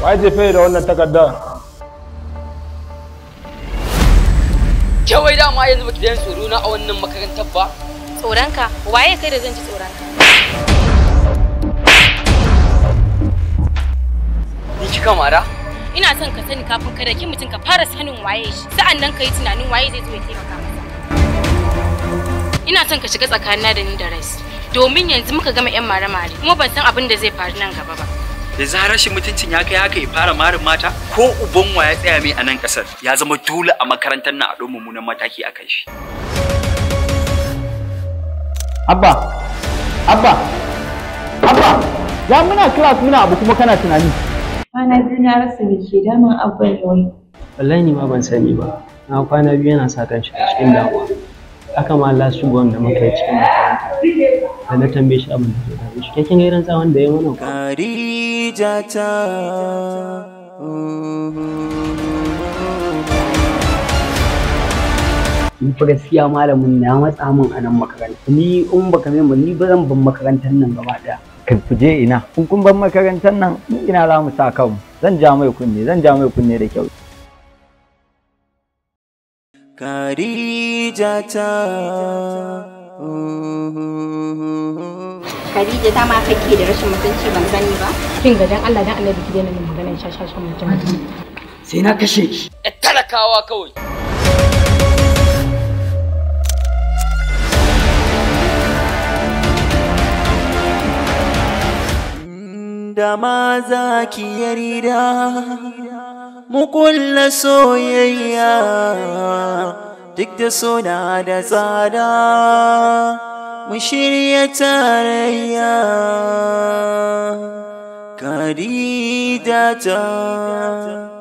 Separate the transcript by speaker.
Speaker 1: Wa jefe da wannan takarda?
Speaker 2: Kawai dama yanzu baki dan tsoro na a wannan makarantar ba.
Speaker 3: Tsoronka? Waye kai da zan ji tsoronka?
Speaker 2: Ni kika mara?
Speaker 3: Ina son ka sani kafin ka daki mutum ka fara sanin waye shi. Sa'annan ka yi tunanin waye zai zo ya taimaka masa. Ina son ka shiga tsakanina da ni da Rais. Domin yanzu muka gama yan mare-mare kuma ban san abin da zai faru nan gaba ba.
Speaker 4: Da zarar shi mutuncin ya kai haka ya fara marin mata ko uban wa ya tsaya mai a nan kasar ya zama dole a makarantar nan a ɗau mummunan mataki a kan shi.
Speaker 5: Abba! Abba! Abba! Ya muna class muna abu kuma kana tunani.
Speaker 6: Kwana biyu na rasa me ke damun Abba ne wai.
Speaker 7: Wallahi ni ma ban sani ba. Na kwana biyu yana sa kan shi a cikin damuwa. Haka ma Allah su wanda muka yi cikin makaranta. Da na tambaye shi abin da ke damu shi. Kin ga irin tsawon da ya mana.
Speaker 8: Khadija ta.
Speaker 5: Ni fa gaskiya malamin na matsa min a nan makaranta. Ni in baka mai ni ba zan ban makarantar nan gaba daya. Kan je ina. Kun ban makarantar nan ina za mu sa kanmu. Zan ja mai kunne da kyau.
Speaker 8: Khadija ta.
Speaker 3: Khadija ta ma kake da rashin mutunci ban sani ba. Kin ga dan Allah dan Annabi ki daina min maganar shashashan mutum.
Speaker 5: Sai na kashe ki.
Speaker 2: Talakawa kawai.
Speaker 8: Da ma za ki yarda mu kulla soyayya duk da suna da tsada mu shirya tarayya Khadija ta